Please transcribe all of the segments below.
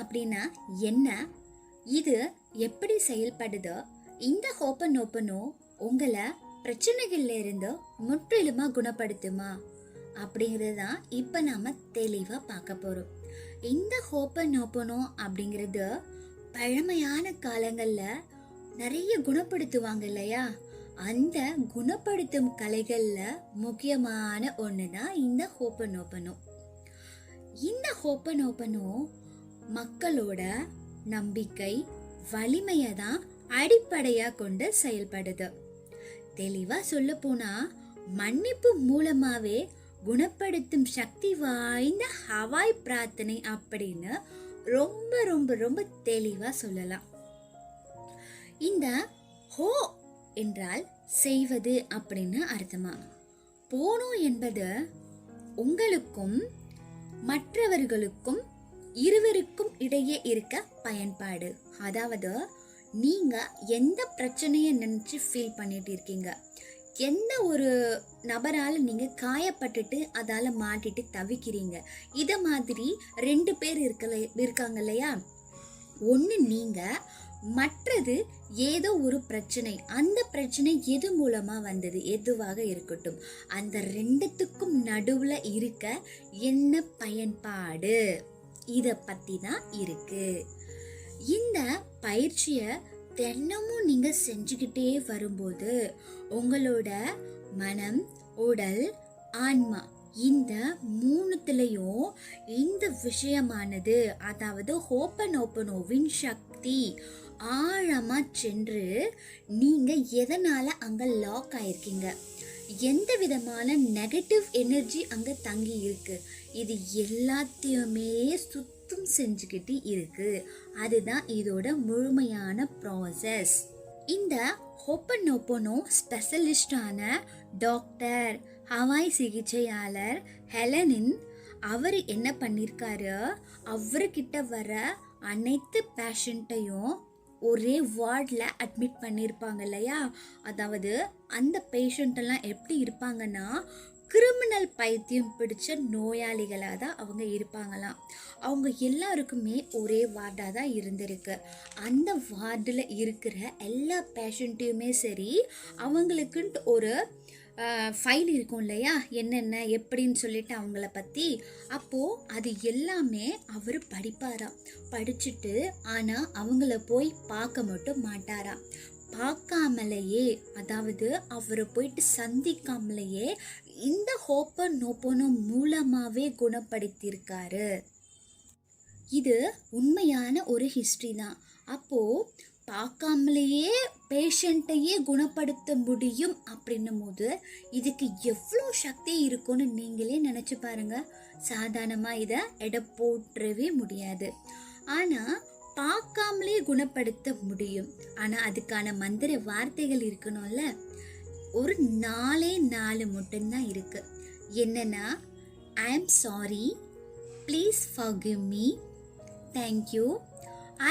அப்படின்னா என்ன, இது எப்படி செயல்படுது, இந்த ஹோப்பனோப்பனோ உங்களை பிரச்சனைகள்ல இருந்து முற்றிலுமா குணப்படுத்துமா அப்படிங்கிறது தான் இப்போ நாம தெளிவா பார்க்க போறோம். இந்த ஹோப்பனோப்பனோ அப்படிங்கிறது பழமையான காலங்கள்ல நிறைய குணப்படுத்துவாங்க இல்லையா, அந்த குணப்படுத்தும் கலைகள்ல முக்கியமான ஒண்ணுதான் இந்த ஹோப்பனோப்பனோ. இந்த ஹோப்பனோப்பனோ மக்களோட நம்பிக்கை வலிமையை தான் அடிப்படையா கொண்டு செயல்படுது. தெளிவா சொல்ல போனா மன்னிப்பு மூலமாவே குணப்படுத்தும் சக்தி வாய்ந்த ஹவாய் பிரார்த்தனை அப்படின்னு ரொம்ப ரொம்ப ரொம்ப தெளிவா சொல்லலாம். இந்த ஹோ என்றால் செய்வது அப்படின்னு அர்த்தமா. போனோ என்பது உங்களுக்கும் மற்றவர்களுக்கும் இருவருக்கும் இடையே இருக்க பயன்பாடு. அதாவது நீங்க எந்த பிரச்சனையை நினைச்சு ஃபீல் பண்ணிட்டு இருக்கீங்க, எந்த ஒரு நபரால நீங்க காயப்பட்டுட்டு அதால மாட்டிட்டு தவிக்கிறீங்க, இத மாதிரி ரெண்டு பேர் இருக்காங்க இல்லையா, ஒன்னு நீங்க, மற்றது ஏதோ ஒரு பிரச்சனை. அந்த பிரச்சனை எது மூலமா வந்தது, எதுவாக இருக்கட்டும், அந்த ரெண்டுத்துக்கும் நடுவுல இருக்க என்ன பயன்பாடு, இத பத்தி தான் இருக்கு. இந்த பயிற்சிய தினமும் நீங்க செஞ்சுக்கிட்டே வரும்போது உங்களோட மனம், உடல், ஆன்மா இந்த மூணுத்துலயும் இந்த விஷயமானது, அதாவது ஹோப்பனோப்பனோவின் சக்தி ஆழமா சென்று நீங்க எதனால அங்க லாக் ஆயிருக்கீங்க, எந்த விதமான நெகட்டிவ் எனர்ஜி அங்க தங்கி இருக்கு, இது எல்லாத்தையுமே சுத்தம் செஞ்சுக்கிட்டு இருக்கு. அதுதான் இதோட முழுமையான ப்ராசஸ். இந்த ஹோப்பனோப்பனோ ஸ்பெஷலிஸ்டான டாக்டர் ஹவாய் சிகிச்சையாளர் ஹெலனின் அவர் என்ன பண்ணிருக்காரு, அவர்கிட்ட வர அனைத்து பேஷண்ட்டையும் ஒரே வார்டில் அட்மிட் பண்ணியிருப்பாங்க இல்லையா. அதாவது அந்த பேஷண்ட் எல்லாம் எப்படி இருப்பாங்கன்னா கிரிமினல் பைத்தியம் பிடிச்ச நோயாளிகளாக தான் அவங்க இருப்பாங்களாம். அவங்க எல்லாருக்குமே ஒரே வார்டாக தான் இருந்திருக்கு. அந்த வார்டில் இருக்கிற எல்லா பேஷண்ட்டையுமே சரி, அவங்களுக்குன்ட்டு ஒரு ஃபைல் இருக்கும் இல்லையா, என்னென்ன எப்படின்னு சொல்லிட்டு அவங்கள பற்றி. அப்போது அது எல்லாமே அவர் படிப்பாராம். படிச்சுட்டு ஆனால் அவங்கள போய் பார்க்க மட்டும் மாட்டாராம். பார்க்காமலேயே, அதாவது அவரை போயிட்டு சந்திக்காமலேயே இந்த ஹோப்பனோப்பனோ மூலமாகவே குணப்படுத்தியிருக்காரு. இது உண்மையான ஒரு ஹிஸ்ட்ரி தான். அப்போது பார்க்காமலேயே பேஷண்ட்டையே குணப்படுத்த முடியும் அப்படின்னும் போது இதுக்கு எவ்வளோ சக்தி இருக்கும்னு நீங்களே நினச்சி பாருங்க. சாதாரணமாக இதை எடை போற்றவே முடியாது. ஆனால் பார்க்காமலே குணப்படுத்த முடியும். ஆனால் அதுக்கான மந்திர வார்த்தைகள் இருக்கணும்ல. ஒரு 4 மட்டும்தான் இருக்கு. என்னன்னா, I am sorry, please forgive me, thank you,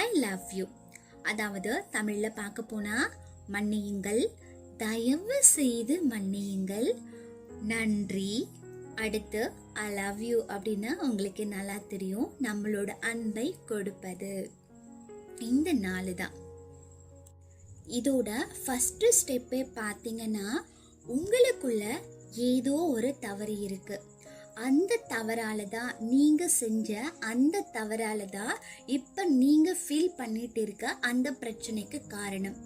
I love you. அதாவது தமிழில் பார்க்க போனால் மன்னியுங்கள், தயவு செய்து மன்னியுங்கள், நன்றி, அடுத்து ஐ லவ் யூ அப்படின்னா உங்களுக்கு நல்லா தெரியும், நம்மளோட அன்பை கொடுப்பது. இந்த 4 தான். இதோட ஃபர்ஸ்ட் ஸ்டெப்பே பார்த்தீங்கன்னா, உங்களுக்குள்ள ஏதோ ஒரு தவறு இருக்கு. அந்த தவறால தான் நீங்க செஞ்ச அந்த தவறால தான் இப்ப நீங்க ஃபீல் பண்ணிட்டு இருக்க அந்த பிரச்சனைக்கு காரணம்.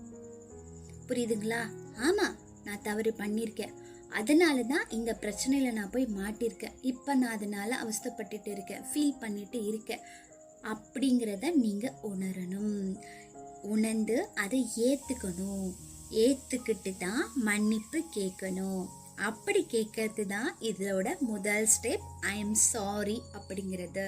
புரியுதுங்களா? ஆமா, நான் தவறு பண்ணியிருக்கேன், அதனால தான் இந்த பிரச்சனையில நான் போய் மாட்டிருக்கேன், இப்ப நான் அதனால அவஸ்தைப்பட்டுட்டு இருக்கேன், ஃபீல் பண்ணிட்டு இருக்கேன் அப்படிங்கிறத நீங்க உணரணும். உணர்ந்து அதை ஏத்துக்கணும். ஏத்துக்கிட்டு தான் மன்னிப்பு கேட்கணும். அப்படி கேட்கறது தான் இதோட முதல் ஸ்டெப், ஐ எம் சாரி அப்படிங்கிறது.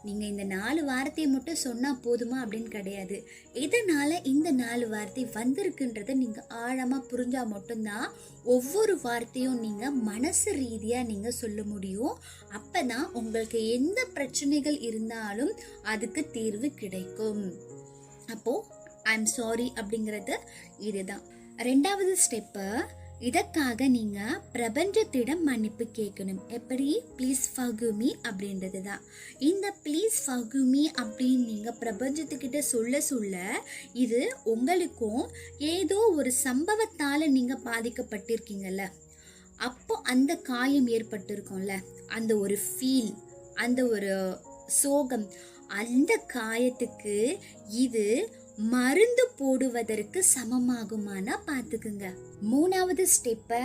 நீங்கள் இந்த 4 வார்த்தையை மட்டும் சொன்னால் போதுமா அப்படின்னு கிடையாது. இதனால் இந்த 4 வார்த்தை வந்திருக்குன்றதை நீங்கள் ஆழமாக புரிஞ்சால் மட்டும்தான் ஒவ்வொரு வார்த்தையும் நீங்கள் மனசு ரீதியாக நீங்கள் சொல்ல முடியும். அப்போ தான் உங்களுக்கு எந்த பிரச்சனைகள் இருந்தாலும் அதுக்கு தீர்வு கிடைக்கும். அப்போது ஐ எம் சாரி அப்படிங்கிறது இதுதான். 2வது ஸ்டெப்பு, இதற்காக நீங்க பிரபஞ்சத்திடம் மன்னிப்பு கேட்கணும். எப்படி? ப்ளீஸ் ஃபர்கிவ் மீ அப்படின்றது தான். இந்த ப்ளீஸ் ஃபர்கிவ் மீ அப்படின்னு நீங்க பிரபஞ்சத்துக்கிட்ட சொல்ல சொல்ல இது உங்களுக்கும் ஏதோ ஒரு சம்பவத்தால நீங்க பாதிக்கப்பட்டிருக்கீங்கல்ல, அப்போ அந்த காயம் ஏற்பட்டிருக்கும்ல, அந்த ஒரு ஃபீல், அந்த ஒரு சோகம், அந்த காயத்துக்கு இது மருந்து போடுவதற்கு சமமாகுமானா பார்த்துக்குங்க. 3வது ஸ்டெப்பை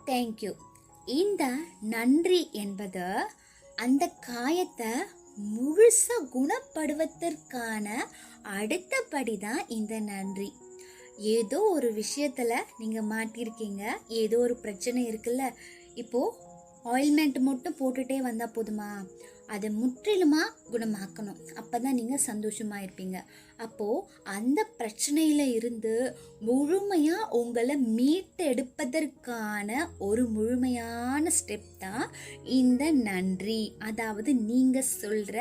தேங்க்யூ. இந்த நன்றி என்பது அந்த காயத்தை முழுசா குணப்படுவதற்கான அடுத்தபடி தான் இந்த நன்றி. ஏதோ ஒரு விஷயத்துல நீங்க மாட்டிருக்கீங்க, ஏதோ ஒரு பிரச்சனை இருக்குல்ல, இப்போ ஆயில்மெண்ட் மட்டும் போட்டுட்டே வந்தா போதுமா? அதை முற்றிலுமா குணமாக்கணும். அப்பதான் நீங்க சந்தோஷமா இருப்பீங்க. அப்போ அந்த பிரச்சனையில இருந்து முழுமையா உங்களை மீட்டெடுப்பதற்கான ஒரு முழுமையான ஸ்டெப் தான் இந்த நன்றி. அதாவது நீங்க சொல்ற,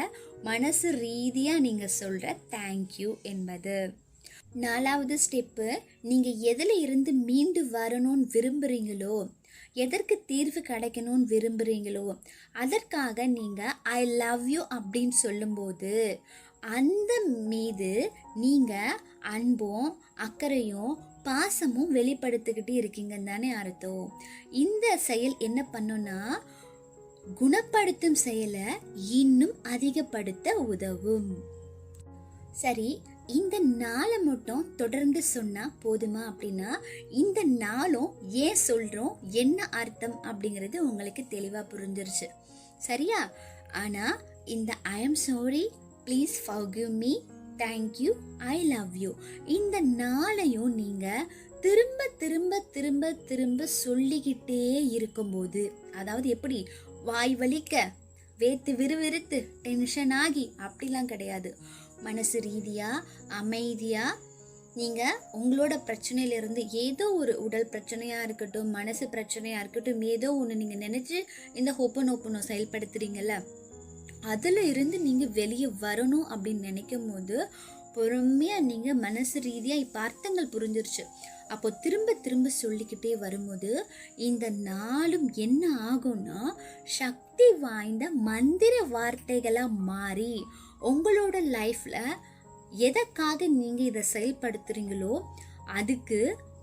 மனசு ரீதியா நீங்க சொல்ற தேங்க்யூ என்பது. 4வது ஸ்டெப்பு, நீங்க எதுல இருந்து மீண்டு வரணும்னு விரும்புறீங்களோ, எதற்கு தீர்வு கிடைக்கணும்னு விரும்புறீங்களோ, அதற்காக நீங்க ஐ லவ் யூ அப்படின்னு சொல்லும்போது அந்த மீது நீங்க அன்பும் அக்கறையும் பாசமும் வெளிப்படுத்திக்கிட்டு இருக்கீங்கன்னு தானே அர்த்தம். இந்த செயல் என்ன பண்ணுன்னா குணப்படுத்தும் செயலை இன்னும் அதிகப்படுத்த உதவும். சரி, இந்த நாளை மட்டும் தொடர்ந்து சொன்னா போதுமா அப்படின்னா, இந்த நாளும் ஏன் சொல்றோம், என்ன அர்த்தம் அப்படிங்கிறது உங்களுக்கு தெளிவா புரிஞ்சிருச்சு, சரியா? ஆனா இந்த I am sorry, please forgive me, thank you, I love you இந்த நாளையும் நீங்க திரும்ப திரும்ப திரும்ப திரும்ப சொல்லிக்கிட்டே இருக்கும்போது, அதாவது எப்படி வாய் வலிக்க, வேத்து விறுவிறுத்து, டென்ஷன் ஆகி அப்படிலாம் கிடையாது. மனசு ரீதியா அமைதியா நீங்க உங்களோட பிரச்சனையில இருந்து, ஏதோ ஒரு உடல் பிரச்சனையா இருக்கட்டும், மனசு பிரச்சனையா இருக்கட்டும், ஏதோ ஒன்று நீங்க நினைச்சு இந்த ஹோப்பனோப்பனோ செயல்படுத்துறீங்கல்ல, அதுல இருந்து நீங்க வெளியே வரணும் அப்படின்னு நினைக்கும் போது பொறுமையா நீங்க மனசு ரீதியா இப்ப அர்த்தங்கள் புரிஞ்சிருச்சு. அப்போ திரும்ப திரும்ப சொல்லிக்கிட்டே வரும்போது இந்த நாளும் என்ன ஆகும்னா சக்தி வாய்ந்த மந்திர வார்த்தைகளா மாறி உங்களோட லைஃப்ல எதற்காக நீங்க இதை செயல்படுத்துறீங்களோ அதுக்கு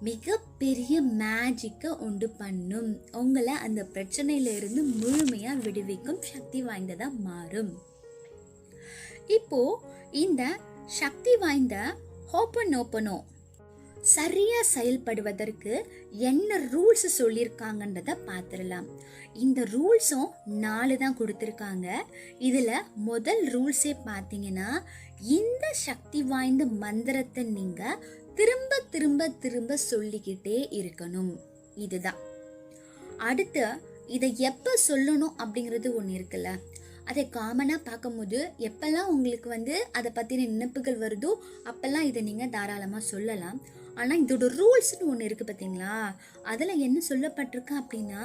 மிகப்பெரிய மேஜிக்கை உண்டு பண்ணும். உங்களை அந்த பிரச்சனையில இருந்து முழுமையா விடுவிக்கும் சக்தி வாய்ந்ததா மாறும். இப்போ இந்த சக்தி வாய்ந்த ஹோப்பனோப்பனோ சரியா செயல்படுவதற்கு என்ன ரூல்ஸ் சொல்லியிருக்காங்கன்றத பார்த்துடலாம். இந்த ரூல்ஸும் 4 தான் கொடுத்துருக்காங்க. இதுல முதல் ரூல்ஸே பார்த்தீங்கன்னா, இந்த சக்தி வாய்ந்த மந்திரத்தை நீங்க திரும்ப திரும்ப திரும்ப சொல்லிக்கிட்டே இருக்கணும். இதுதான். அடுத்து இதை எப்ப சொல்லணும் அப்படிங்கிறது ஒன்று இருக்குல்ல, அதை காமனாக பார்க்கும்போது எப்பெல்லாம் உங்களுக்கு அதை பற்றின நினைப்புகள் வருதோ அப்பெல்லாம் இதை நீங்கள் தாராளமாக சொல்லலாம். ஆனால் இதோட ரூல்ஸ்னு ஒன்று இருக்குது பார்த்தீங்களா, அதில் என்ன சொல்லப்பட்டிருக்கு அப்படின்னா,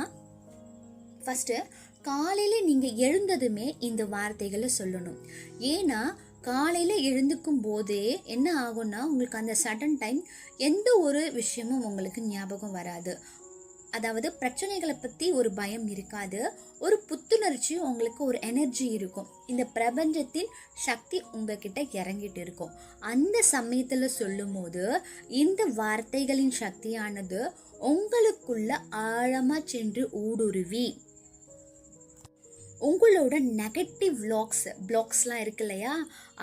ஃபஸ்ட்டு காலையில் நீங்கள் எழுந்ததுமே இந்த வார்த்தைகளை சொல்லணும். ஏன்னா காலையில் எழுந்துக்கும் போதே என்ன ஆகும்னா உங்களுக்கு அந்த சடன் டைம் எந்த ஒரு விஷயமும் உங்களுக்கு ஞாபகம் வராது. அதாவது பிரச்சனைகளை பற்றி ஒரு பயம் இருக்காது, ஒரு புத்துணர்ச்சி, உங்களுக்கு ஒரு எனர்ஜி இருக்கும். இந்த பிரபஞ்சத்தின் சக்தி உங்ககிட்ட இறங்கிட்டு இருக்கும். அந்த சமயத்தில் சொல்லும் போது இந்த வார்த்தைகளின் சக்தியானது உங்களுக்குள்ள ஆழமாக சென்று ஊடுருவி உங்களோட நெகட்டிவ் பிளாக்ஸ்லாம் இருக்கு இல்லையா,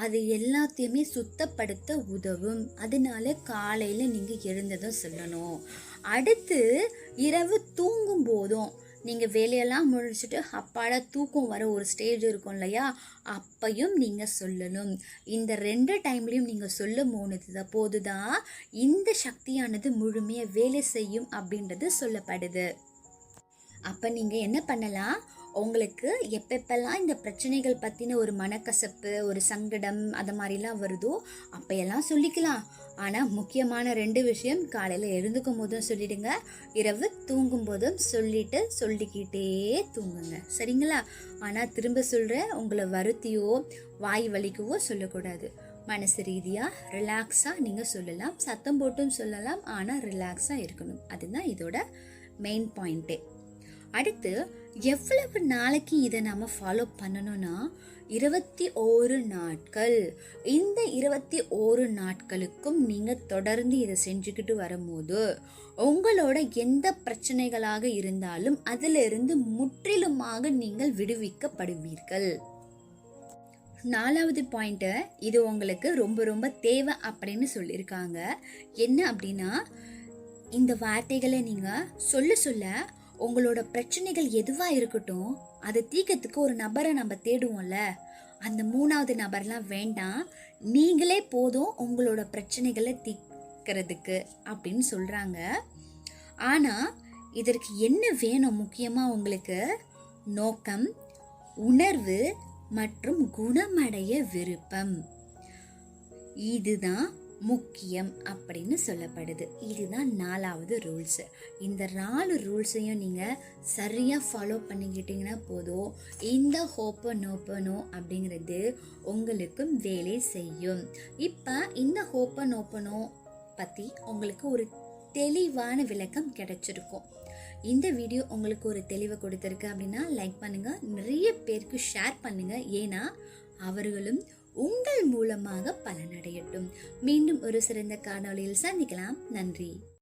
அது எல்லாத்தையுமே சுத்தப்படுத்த உதவும். அதனால காலையில் நீங்கள் எழுந்ததும் சொல்லணும். அடுத்து இரவு தூங்கும் போதும் நீங்கள் வேலையெல்லாம் முடிச்சுட்டு அப்பாடா தூக்கம் வர ஒரு ஸ்டேஜ் இருக்கும் இல்லையா, அப்பையும் நீங்கள் சொல்லணும். இந்த 2 டைம்லையும் நீங்கள் சொல்லும் போதுதான் இந்த சக்தியானது முழுமையாக வேலை செய்யும் அப்படின்றது சொல்லப்படுது. அப்போ நீங்கள் என்ன பண்ணலாம், உங்களுக்கு எப்பெல்லாம் இந்த பிரச்சனைகள் பற்றின ஒரு மனக்கசப்பு, ஒரு சங்கடம் அது மாதிரிலாம் வருதோ அப்பையெல்லாம் சொல்லிக்கலாம். ஆனால் முக்கியமான 2 விஷயம், காலையில் எழுந்துக்கும் போதும் சொல்லிடுங்க, இரவு தூங்கும் போதும் சொல்லிக்கிட்டே தூங்குங்க, சரிங்களா? ஆனால் திரும்ப சொல்கிற, உங்களை வருத்தியோ வாய் வலிக்கவோ சொல்லக்கூடாது. மனசு ரீதியாக ரிலாக்ஸாக நீங்கள் சொல்லலாம், சத்தம் போட்டும் சொல்லலாம், ஆனால் ரிலாக்ஸாக இருக்கணும். அதுதான் இதோட மெயின் பாயிண்ட்டே. அடுத்து எவ்வளவு நாளைக்கு இதை நம்ம ஃபாலோ பண்ணணும்னா 21 நாட்கள். இந்த 21 நாட்களுக்கும் நீங்கள் தொடர்ந்து இதை செஞ்சுக்கிட்டு வரும்போது உங்களோட எந்த பிரச்சனைகளாக இருந்தாலும் அதிலிருந்து முற்றிலுமாக நீங்கள் விடுவிக்கப்படுவீர்கள். 4வது பாயிண்ட், இது உங்களுக்கு ரொம்ப ரொம்ப தேவை அப்படின்னு சொல்லியிருக்காங்க. என்ன அப்படின்னா, இந்த வார்த்தைகளை நீங்கள் சொல்ல சொல்ல உங்களோட பிரச்சனைகள் எதுவாக இருக்கட்டும், அதை தீர்க்கறதுக்கு ஒரு நபரை நம்ம தேடுவோம்ல, அந்த 3வது நபர்லாம் வேண்டாம், நீங்களே போதும் உங்களோட பிரச்சனைகளை தீர்க்கறதுக்கு அப்படின்னு சொல்கிறாங்க. ஆனால் இதற்கு என்ன வேணும்? முக்கியமாக உங்களுக்கு நோக்கம், உணர்வு மற்றும் குணமடைய விருப்பம். இதுதான் முக்கியம் அப்படின்னு சொல்லப்படுது. இதுதான் 4வது ரூல்ஸ். இந்த 4 ரூல்ஸையும் நீங்கள் சரியாக ஃபாலோ பண்ணிக்கிட்டீங்கன்னா போதும், இந்த ஹோப்பனோப்பனோ அப்படிங்கிறது உங்களுக்கும் வேலை செய்யும். இப்போ இந்த ஹோப்பனோப்பனோ பற்றி உங்களுக்கு ஒரு தெளிவான விளக்கம் கிடைச்சிருக்கும். இந்த வீடியோ உங்களுக்கு ஒரு தெளிவை கொடுத்துருக்கு அப்படின்னா லைக் பண்ணுங்கள், நிறைய பேருக்கு ஷேர் பண்ணுங்கள். ஏன்னா அவர்களும் உங்கள் மூலமாக பலனடையட்டும். மீண்டும் ஒரு சிறந்த காணொளியில் சந்திக்கலாம். நன்றி.